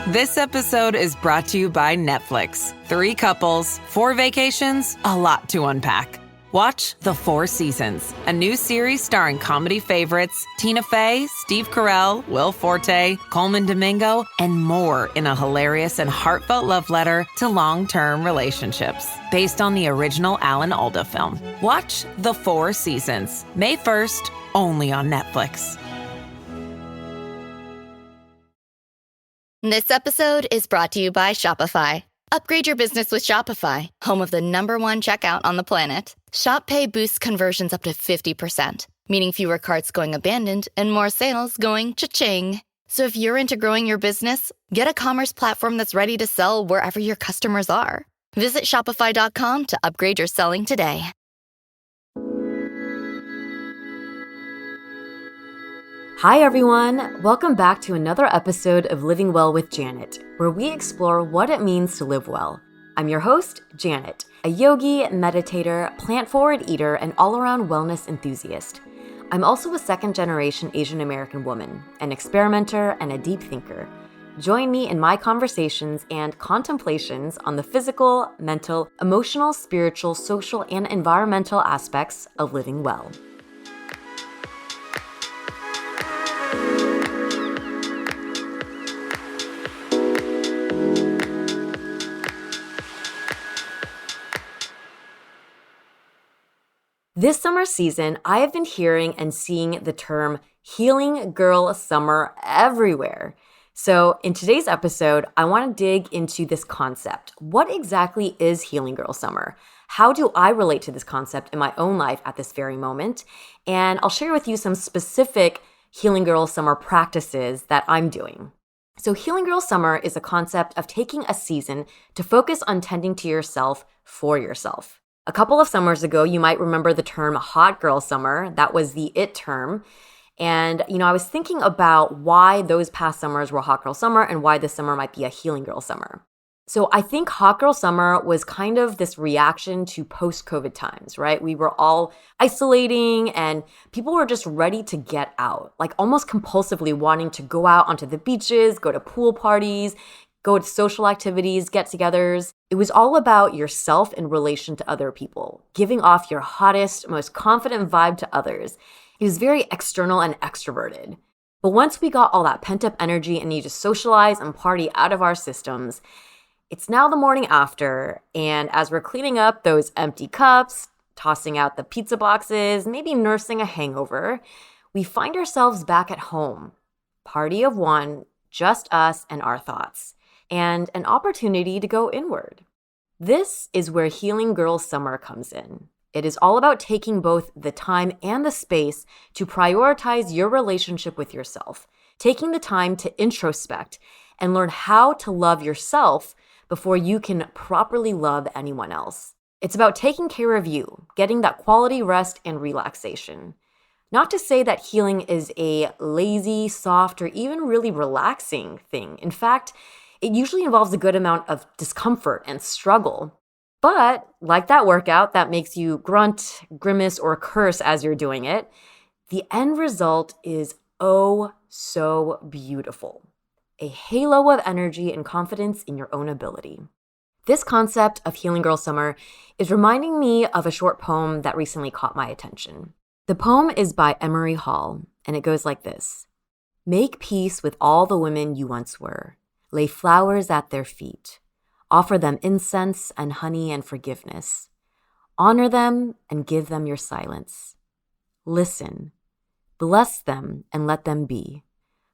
This episode is brought to you by Netflix. 3 couples, 4 vacations, a lot to unpack. Watch The 4 Seasons, a new series starring comedy favorites Tina Fey, Steve Carell, Will Forte, Coleman Domingo, and more in a hilarious and heartfelt love letter to long-term relationships. Based on the original Alan Alda film. Watch The 4 Seasons, May 1st, only on Netflix. This episode is brought to you by Shopify. Upgrade your business with Shopify, home of the #1 checkout on the planet. Shop Pay boosts conversions up to 50%, meaning fewer carts going abandoned and more sales going cha-ching. So if you're into growing your business, get a commerce platform that's ready to sell wherever your customers are. Visit shopify.com to upgrade your selling today. Hi everyone, welcome back to another episode of Living Well with Janet, where we explore what it means to live well. I'm your host, Janet, a yogi, meditator, plant-forward eater, and all-around wellness enthusiast. I'm also a second-generation Asian American woman, an experimenter, and a deep thinker. Join me in my conversations and contemplations on the physical, mental, emotional, spiritual, social, and environmental aspects of living well. This summer season, I have been hearing and seeing the term healing girl summer everywhere. So in today's episode, I want to dig into this concept. What exactly is healing girl summer? How do I relate to this concept in my own life at this very moment? And I'll share with you some specific healing girl summer practices that I'm doing. So healing girl summer is a concept of taking a season to focus on tending to yourself for yourself. A couple of summers ago, you might remember the term hot girl summer. That was the it term. And, I was thinking about why those past summers were hot girl summer and why this summer might be a healing girl summer. So I think hot girl summer was kind of this reaction to post-COVID times, right? We were all isolating and people were just ready to get out, like almost compulsively wanting to go out onto the beaches, go to pool parties, go to social activities, get-togethers. It was all about yourself in relation to other people, giving off your hottest, most confident vibe to others. It was very external and extroverted. But once we got all that pent-up energy and need to socialize and party out of our systems, it's now the morning after, and as we're cleaning up those empty cups, tossing out the pizza boxes, maybe nursing a hangover, we find ourselves back at home. Party of one, just us and our thoughts. And an opportunity to go inward. This is where Healing Girl Summer comes in. It is all about taking both the time and the space to prioritize your relationship with yourself, taking the time to introspect and learn how to love yourself before you can properly love anyone else. It's about taking care of you, getting that quality rest and relaxation. Not to say that healing is a lazy, soft, or even really relaxing thing. In fact, it usually involves a good amount of discomfort and struggle. But like that workout that makes you grunt, grimace, or curse as you're doing it, the end result is oh so beautiful. A halo of energy and confidence in your own ability. This concept of Healing Girl Summer is reminding me of a short poem that recently caught my attention. The poem is by Emery Hall, and it goes like this. Make peace with all the women you once were. Lay flowers at their feet. Offer them incense and honey and forgiveness. Honor them and give them your silence. Listen. Bless them and let them be.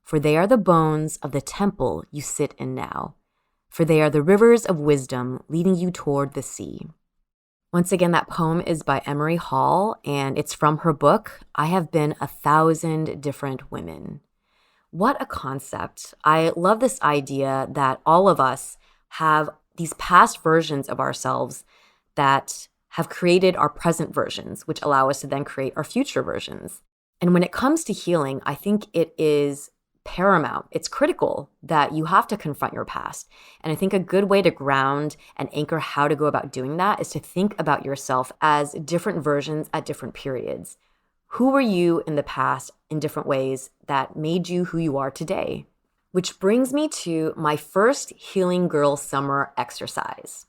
For they are the bones of the temple you sit in now. For they are the rivers of wisdom leading you toward the sea. Once again, that poem is by Emery Hall, and it's from her book, I Have Been 1,000 Different Women. What a concept. I love this idea that all of us have these past versions of ourselves that have created our present versions, which allow us to then create our future versions. And when it comes to healing, I think it is paramount. It's critical that you have to confront your past. And I think a good way to ground and anchor how to go about doing that is to think about yourself as different versions at different periods. Who were you in the past in different ways that made you who you are today? which brings me to my first Healing Girl Summer exercise.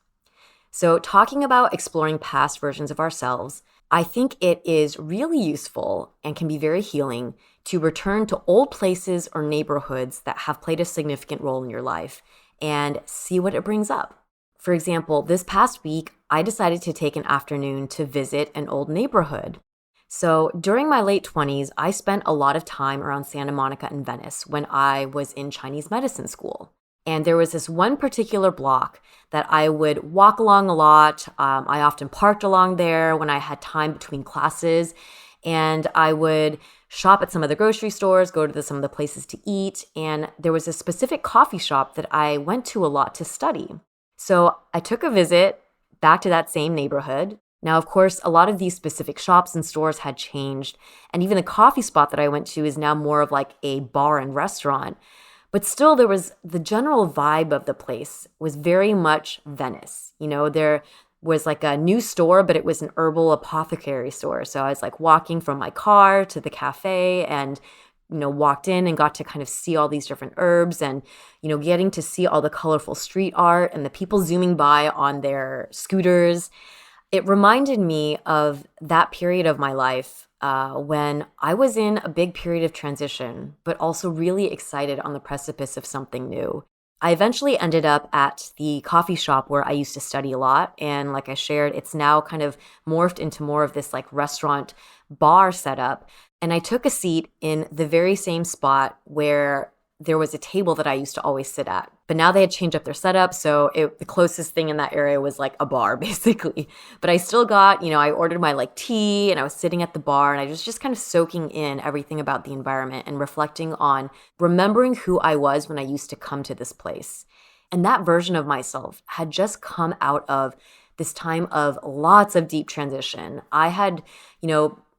So, talking about exploring past versions of ourselves, I think it is really useful and can be very healing to return to old places or neighborhoods that have played a significant role in your life and see what it brings up. For example, this past week, I decided to take an afternoon to visit an old neighborhood. So during my late 20s, I spent a lot of time around Santa Monica and Venice when I was in Chinese medicine school. And there was this one particular block that I would walk along a lot. I often parked along there when I had time between classes. And I would shop at some of the grocery stores, go to some of the places to eat. And there was a specific coffee shop that I went to a lot to study. So I took a visit back to that same neighborhood. Now, of course, a lot of these specific shops and stores had changed, and even the coffee spot that I went to is now more of like a bar and restaurant. But still, there was the general vibe of the place was very much Venice. There was like a new store, but it was an herbal apothecary store. So I was like walking from my car to the cafe and walked in and got to kind of see all these different herbs and, getting to see all the colorful street art and the people zooming by on their scooters. It reminded me of that period of my life when I was in a big period of transition, but also really excited on the precipice of something new. I eventually ended up at the coffee shop where I used to study a lot. And like I shared, it's now kind of morphed into more of this like restaurant bar setup. And I took a seat in the very same spot where there was a table that I used to always sit at. But now they had changed up their setup, so the closest thing in that area was like a bar, basically. But I still got, I ordered my like tea, and I was sitting at the bar, and I was just kind of soaking in everything about the environment and reflecting on remembering who I was when I used to come to this place. And that version of myself had just come out of this time of lots of deep transition. I had,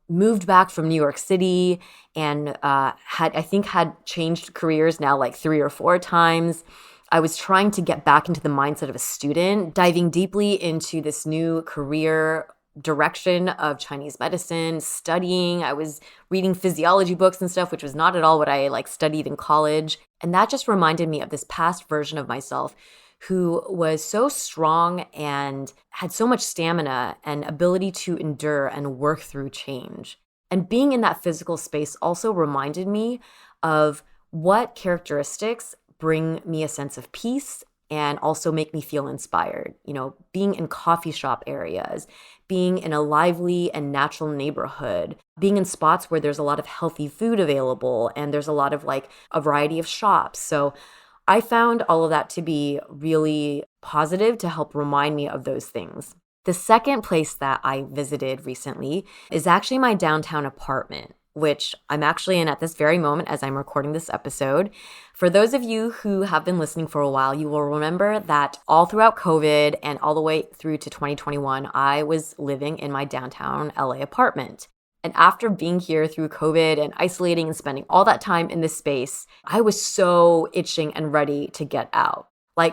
moved back from New York City and had changed careers now like 3 or 4 times. I was trying to get back into the mindset of a student, diving deeply into this new career direction of Chinese medicine, studying. I was reading physiology books and stuff, which was not at all what I studied in college. And that just reminded me of this past version of myself who was so strong and had so much stamina and ability to endure and work through change. And being in that physical space also reminded me of what characteristics bring me a sense of peace and also make me feel inspired. Being in coffee shop areas, being in a lively and natural neighborhood, being in spots where there's a lot of healthy food available and there's a lot of a variety of shops. So I found all of that to be really positive to help remind me of those things. The second place that I visited recently is actually my downtown apartment, which I'm actually in at this very moment as I'm recording this episode. For those of you who have been listening for a while, you will remember that all throughout COVID and all the way through to 2021, I was living in my downtown LA apartment. And after being here through COVID and isolating and spending all that time in this space, I was so itching and ready to get out.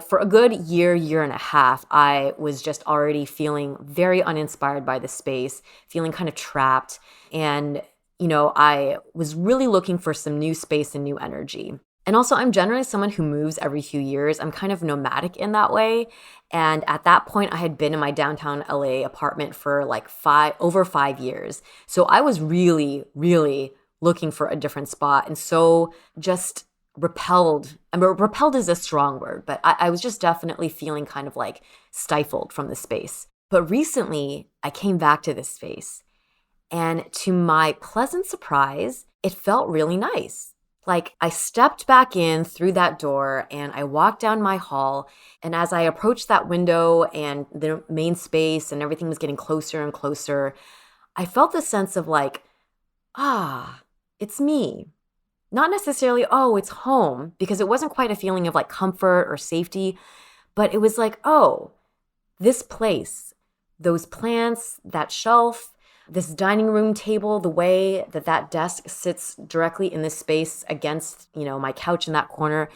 For a good year and a half, I was just already feeling very uninspired by the space, feeling kind of trapped. And, I was really looking for some new space and new energy. And also, I'm generally someone who moves every few years. I'm kind of nomadic in that way. And at that point, I had been in my downtown LA apartment for over 5 years. So I was really, really looking for a different spot. And so just repelled. Repelled is a strong word, but I was just definitely feeling kind of stifled from the space. But recently, I came back to this space. And to my pleasant surprise, it felt really nice. I stepped back in through that door and I walked down my hall. And as I approached that window and the main space and everything was getting closer and closer, I felt this sense of it's me. Not necessarily, it's home, because it wasn't quite a feeling of comfort or safety, but it was this place, those plants, that shelf, this dining room table, the way that desk sits directly in this space against, my couch in that corner,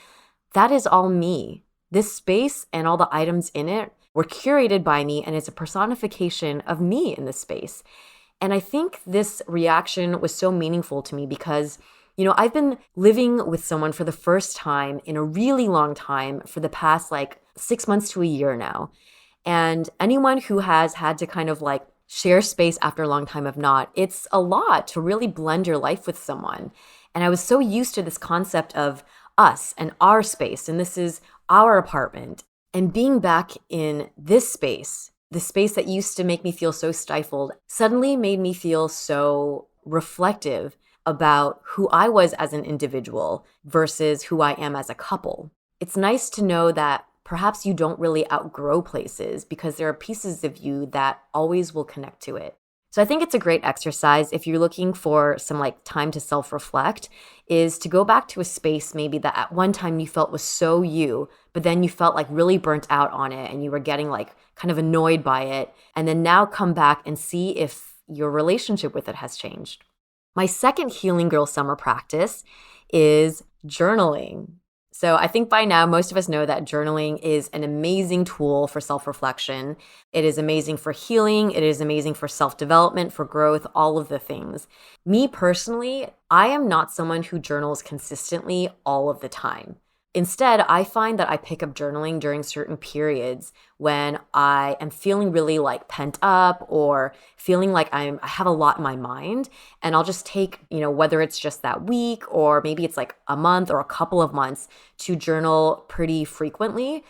that is all me. This space and all the items in it were curated by me, and it's a personification of me in this space. And I think this reaction was so meaningful to me because I've been living with someone for the first time in a really long time for the past like 6 months to a year now. And anyone who has had to kind of like share space after a long time of not, it's a lot to really blend your life with someone. And I was so used to this concept of us and our space, and this is our apartment. And being back in this space, the space that used to make me feel so stifled, suddenly made me feel so reflective about who I was as an individual versus who I am as a couple. It's nice to know that perhaps you don't really outgrow places because there are pieces of you that always will connect to it. So I think it's a great exercise if you're looking for some like time to self-reflect, is to go back to a space maybe that at one time you felt was so you, but then you felt like really burnt out on it and you were getting like kind of annoyed by it. And then now come back and see if your relationship with it has changed. My second Healing Girl Summer practice is journaling. So I think by now, most of us know that journaling is an amazing tool for self-reflection. It is amazing for healing. It is amazing for self-development, for growth, all of the things. Me personally, I am not someone who journals consistently all of the time. Instead, I find that I pick up journaling during certain periods when I am feeling really like pent up or feeling like I have a lot in my mind. And I'll just take, whether it's just that week or maybe it's like a month or a couple of months to journal pretty frequently.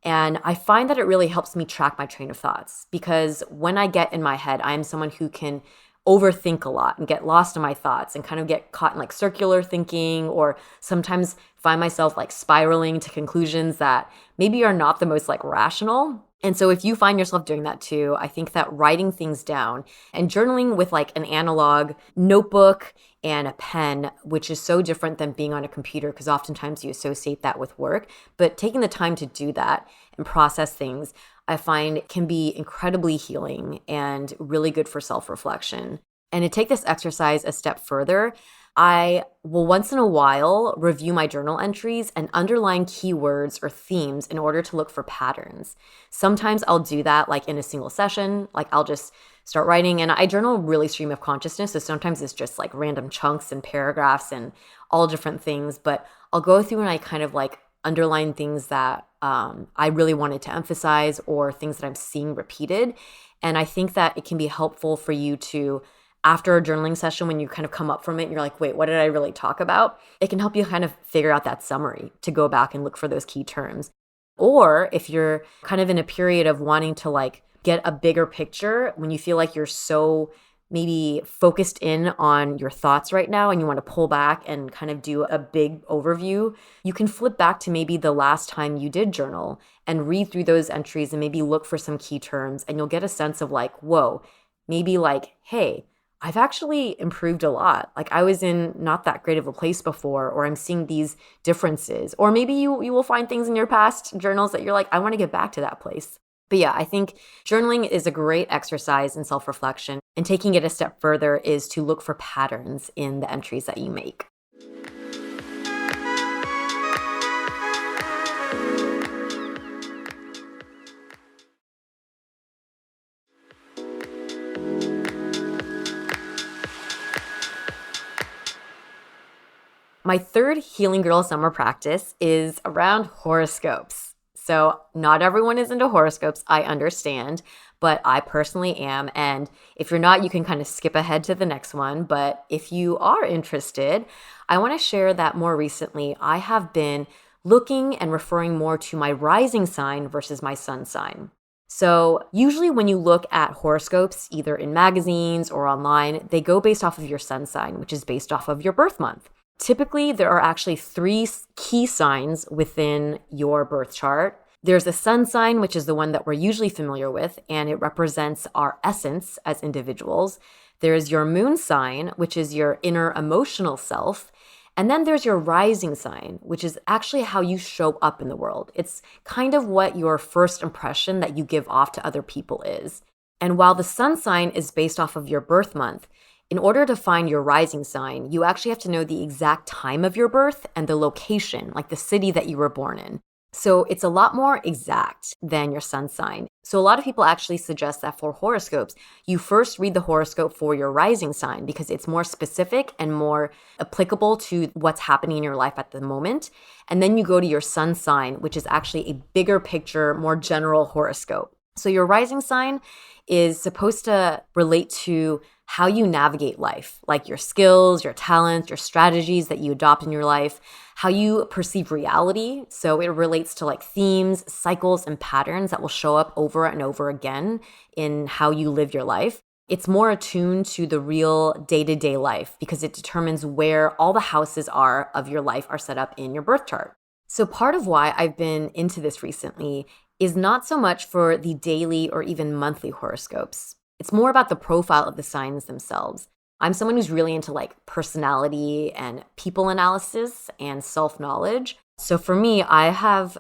And I find that it really helps me track my train of thoughts because when I get in my head, I am someone who can overthink a lot and get lost in my thoughts and kind of get caught in like circular thinking, or sometimes find myself like spiraling to conclusions that maybe are not the most like rational. And so if you find yourself doing that too, I think that writing things down and journaling with like an analog notebook and a pen, which is so different than being on a computer because oftentimes you associate that with work, but taking the time to do that and process things, I find can be incredibly healing and really good for self-reflection. And to take this exercise a step further, I will once in a while review my journal entries and underline keywords or themes in order to look for patterns. Sometimes I'll do that like in a single session, like I'll just start writing, and I journal really stream of consciousness. So sometimes it's just like random chunks and paragraphs and all different things, but I'll go through and I kind of like underline things that I really wanted to emphasize or things that I'm seeing repeated. And I think that it can be helpful for you to, after a journaling session, when you kind of come up from it, you're like, wait, what did I really talk about? It can help you kind of figure out that summary to go back and look for those key terms. Or if you're kind of in a period of wanting to like get a bigger picture, when you feel like you're so maybe focused in on your thoughts right now and you want to pull back and kind of do a big overview, you can flip back to maybe the last time you did journal and read through those entries and maybe look for some key terms, and you'll get a sense of like, whoa, maybe like, hey, I've actually improved a lot. Like I was in not that great of a place before, or I'm seeing these differences. Or maybe you will find things in your past journals that you're like, I want to get back to that place. But yeah, I think journaling is a great exercise in self-reflection, and taking it a step further is to look for patterns in the entries that you make. My third Healing Girl Summer practice is around horoscopes. So not everyone is into horoscopes, I understand, but I personally am. And if you're not, you can kind of skip ahead to the next one. But if you are interested, I want to share that more recently, I have been looking and referring more to my rising sign versus my sun sign. So usually when you look at horoscopes, either in magazines or online, they go based off of your sun sign, which is based off of your birth month. Typically, there are actually 3 key signs within your birth chart. There's the sun sign, which is the one that we're usually familiar with, and it represents our essence as individuals. There's your moon sign, which is your inner emotional self. And then there's your rising sign, which is actually how you show up in the world. It's kind of what your first impression that you give off to other people is. And while the sun sign is based off of your birth month, in order to find your rising sign, you actually have to know the exact time of your birth and the location, like the city that you were born in. So it's a lot more exact than your sun sign. So a lot of people actually suggest that for horoscopes, you first read the horoscope for your rising sign because it's more specific and more applicable to what's happening in your life at the moment. And then you go to your sun sign, which is actually a bigger picture, more general horoscope. So your rising sign is supposed to relate to how you navigate life, like your skills, your talents, your strategies that you adopt in your life, how you perceive reality. So it relates to like themes, cycles, and patterns that will show up over and over again in how you live your life. It's more attuned to the real day-to-day life because it determines where all the houses are of your life are set up in your birth chart. So part of why I've been into this recently is not so much for the daily or even monthly horoscopes. It's more about the profile of the signs themselves. I'm someone who's really into like personality and people analysis and self-knowledge. So for me, I have,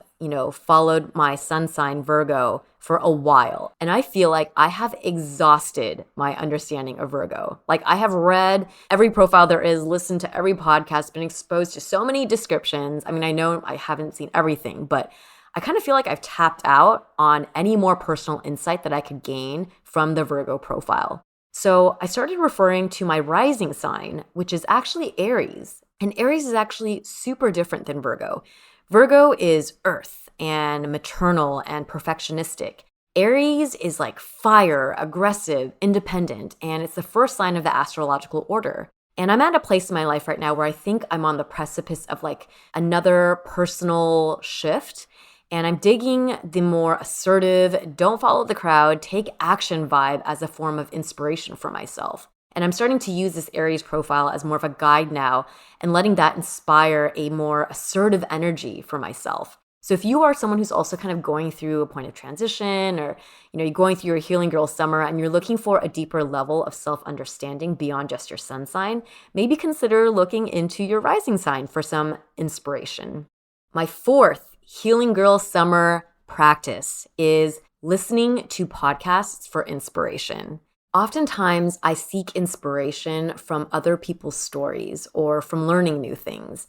followed my sun sign Virgo for a while. And I feel like I have exhausted my understanding of Virgo. Like I have read every profile there is, listened to every podcast, been exposed to so many descriptions. I mean, I know I haven't seen everything, but I kind of feel like I've tapped out on any more personal insight that I could gain from the Virgo profile. So I started referring to my rising sign, which is actually Aries. And Aries is actually super different than Virgo. Virgo is earth and maternal and perfectionistic. Aries is like fire, aggressive, independent, and it's the first sign of the astrological order. And I'm at a place in my life right now where I think I'm on the precipice of like another personal shift. And I'm digging the more assertive, don't follow the crowd, take action vibe as a form of inspiration for myself. And I'm starting to use this Aries profile as more of a guide now and letting that inspire a more assertive energy for myself. So if you are someone who's also kind of going through a point of transition or, you're going through your healing girl summer and you're looking for a deeper level of self-understanding beyond just your sun sign, maybe consider looking into your rising sign for some inspiration. My fourth healing girl summer practice is listening to podcasts for inspiration. Oftentimes, I seek inspiration from other people's stories or from learning new things.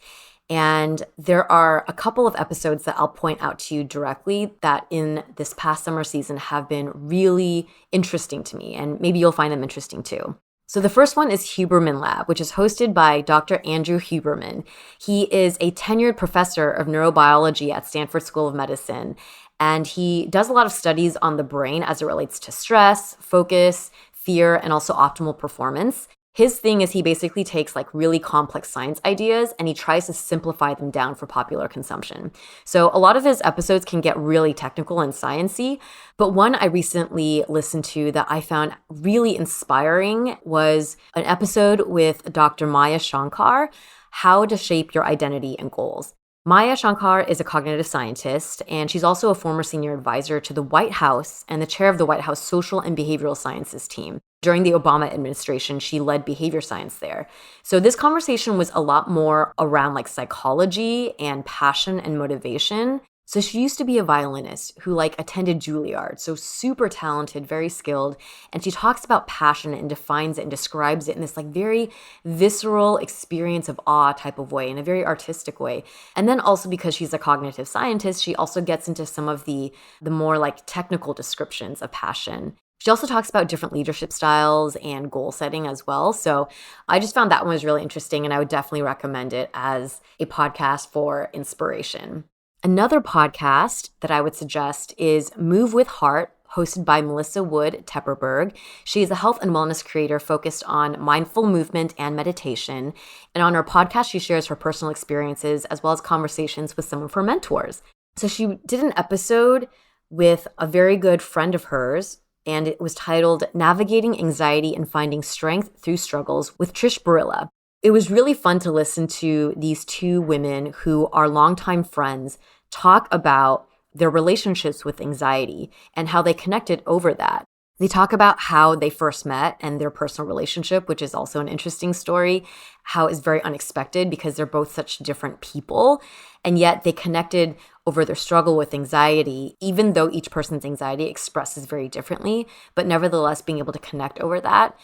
And there are a couple of episodes that I'll point out to you directly that in this past summer season have been really interesting to me, and maybe you'll find them interesting too. So the first one is Huberman Lab, which is hosted by Dr. Andrew Huberman. He is a tenured professor of neurobiology at Stanford School of Medicine, and he does a lot of studies on the brain as it relates to stress, focus, fear, and also optimal performance. His thing is he basically takes like really complex science ideas and he tries to simplify them down for popular consumption. So a lot of his episodes can get really technical and sciencey, but one I recently listened to that I found really inspiring was an episode with Dr. Maya Shankar, How to Shape Your Identity and Goals. Maya Shankar is a cognitive scientist, and she's also a former senior advisor to the White House and the chair of the White House Social and Behavioral Sciences team. During the Obama administration, she led behavior science there. So this conversation was a lot more around like psychology and passion and motivation. So she used to be a violinist who attended Juilliard, so super talented, very skilled. And she talks about passion and defines it and describes it in this very visceral experience of awe type of way, in a very artistic way. And then also because she's a cognitive scientist, she also gets into some of the more technical descriptions of passion. She also talks about different leadership styles and goal setting as well. So I just found that one was really interesting, and I would definitely recommend it as a podcast for inspiration. Another podcast that I would suggest is Move with Heart, hosted by Melissa Wood Tepperberg. She is a health and wellness creator focused on mindful movement and meditation. And on her podcast, she shares her personal experiences as well as conversations with some of her mentors. So she did an episode with a very good friend of hers, and it was titled Navigating Anxiety and Finding Strength Through Struggles with Trish Barilla. It was really fun to listen to these two women who are longtime friends talk about their relationships with anxiety and how they connected over that. They talk about how they first met and their personal relationship, which is also an interesting story, how it's very unexpected because they're both such different people, and yet they connected over their struggle with anxiety, even though each person's anxiety expresses very differently, but nevertheless being able to connect over that.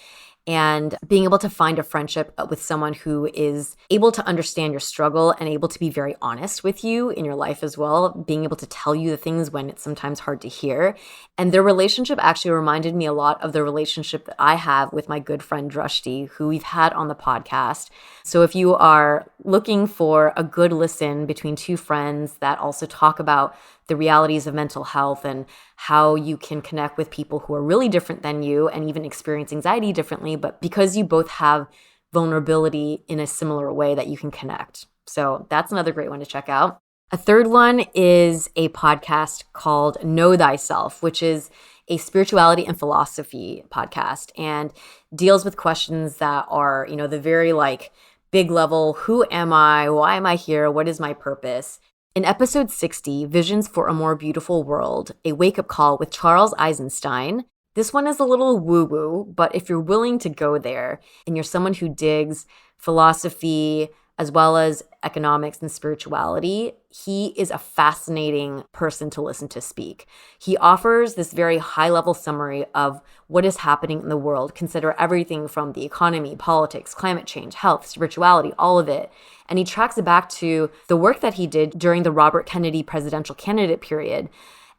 and being able to find a friendship with someone who is able to understand your struggle and able to be very honest with you in your life as well, being able to tell you the things when it's sometimes hard to hear. And their relationship actually reminded me a lot of the relationship that I have with my good friend Drashti, who we've had on the podcast. So if you are looking for a good listen between two friends that also talk about the realities of mental health and how you can connect with people who are really different than you and even experience anxiety differently, but because you both have vulnerability in a similar way that you can connect. So that's another great one to check out. A third one is a podcast called Know Thyself, which is a spirituality and philosophy podcast and deals with questions that are, the very big level. Who am I? Why am I here? What is my purpose? In episode 60, Visions for a More Beautiful World, a wake-up call with Charles Eisenstein. This one is a little woo-woo, but if you're willing to go there and you're someone who digs philosophy as well as economics and spirituality, he is a fascinating person to listen to speak. He offers this very high-level summary of what is happening in the world. Consider everything from the economy, politics, climate change, health, spirituality, all of it. And he tracks it back to the work that he did during the Robert Kennedy presidential candidate period.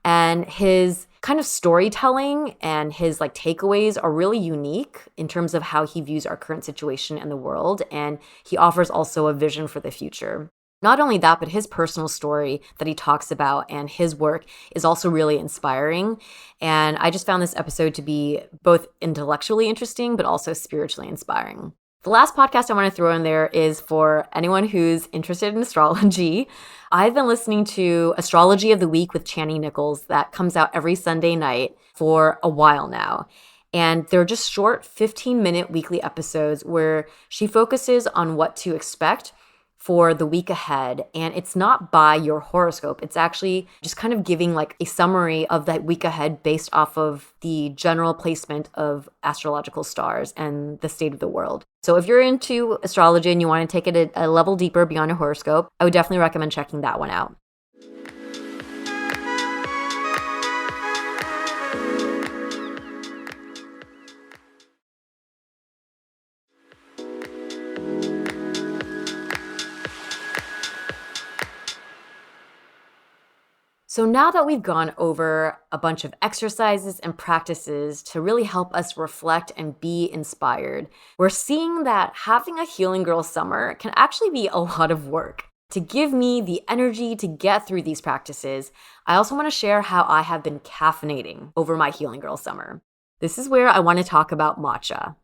And his kind of storytelling and his takeaways are really unique in terms of how he views our current situation in the world. And he offers also a vision for the future. Not only that, but his personal story that he talks about and his work is also really inspiring. And I just found this episode to be both intellectually interesting, but also spiritually inspiring. The last podcast I want to throw in there is for anyone who's interested in astrology. I've been listening to Astrology of the Week with Channing Nichols that comes out every Sunday night for a while now. And they're just short 15-minute weekly episodes where she focuses on what to expect for the week ahead. And it's not by your horoscope. It's actually just kind of giving a summary of that week ahead based off of the general placement of astrological stars and the state of the world. So if you're into astrology and you want to take it a level deeper beyond a horoscope, I would definitely recommend checking that one out. So now that we've gone over a bunch of exercises and practices to really help us reflect and be inspired, we're seeing that having a Healing Girl summer can actually be a lot of work. To give me the energy to get through these practices, I also want to share how I have been caffeinating over my Healing Girl summer. This is where I want to talk about matcha.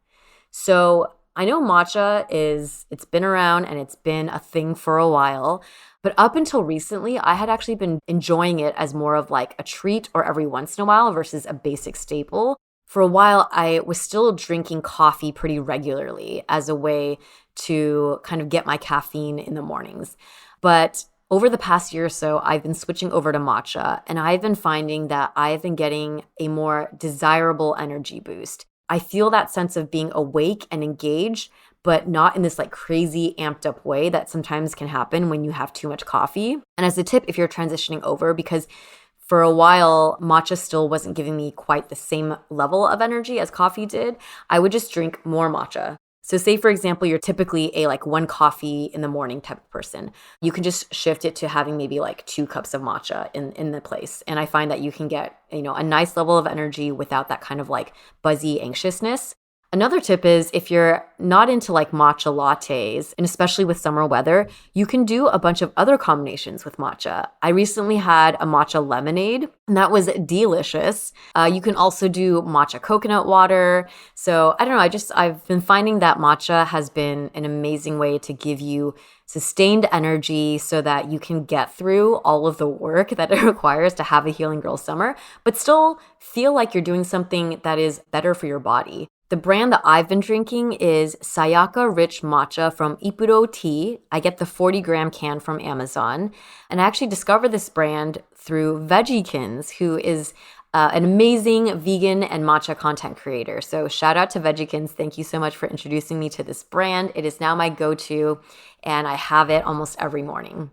So I know matcha it's been around and it's been a thing for a while. But up until recently, I had actually been enjoying it as more of a treat or every once in a while versus a basic staple. For a while, I was still drinking coffee pretty regularly as a way to kind of get my caffeine in the mornings. But over the past year or so, I've been switching over to matcha, and I've been finding that I've been getting a more desirable energy boost. I feel that sense of being awake and engaged, but not in this crazy amped up way that sometimes can happen when you have too much coffee. And as a tip, if you're transitioning over, because for a while, matcha still wasn't giving me quite the same level of energy as coffee did, I would just drink more matcha. So say, for example, you're typically a one coffee in the morning type of person. You can just shift it to having maybe 2 cups of matcha in the place. And I find that you can get, a nice level of energy without that kind of buzzy anxiousness. Another tip is if you're not into matcha lattes, and especially with summer weather, you can do a bunch of other combinations with matcha. I recently had a matcha lemonade, and that was delicious. You can also do matcha coconut water. So I don't know, I've been finding that matcha has been an amazing way to give you sustained energy so that you can get through all of the work that it requires to have a Healing Girl summer, but still feel like you're doing something that is better for your body. The brand that I've been drinking is Sayaka Rich Matcha from Ipuro Tea. I get the 40-gram can from Amazon. And I actually discovered this brand through Veggiekins, who is an amazing vegan and matcha content creator. So shout out to Veggiekins. Thank you so much for introducing me to this brand. It is now my go-to, and I have it almost every morning.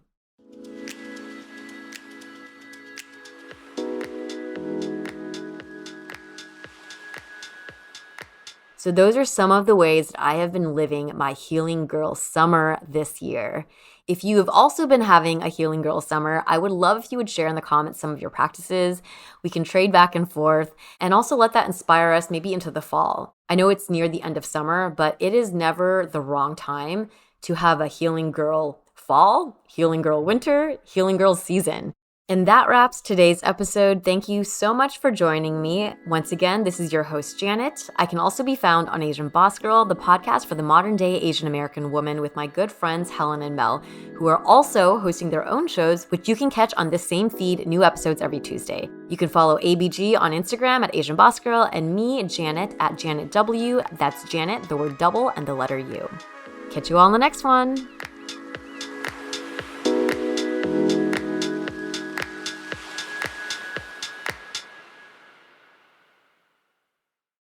So those are some of the ways that I have been living my Healing Girl Summer this year. If you have also been having a Healing Girl Summer, I would love if you would share in the comments some of your practices. We can trade back and forth and also let that inspire us maybe into the fall. I know it's near the end of summer, but it is never the wrong time to have a Healing Girl fall, Healing Girl winter, Healing Girl season. And that wraps today's episode. Thank you so much for joining me. Once again, this is your host, Janet. I can also be found on Asian Boss Girl, the podcast for the modern day Asian American woman with my good friends Helen and Mel, who are also hosting their own shows, which you can catch on this same feed, new episodes every Tuesday. You can follow ABG on Instagram at Asian Boss Girl and me, Janet, at Janet W. That's Janet, the word double and the letter U. Catch you all in the next one.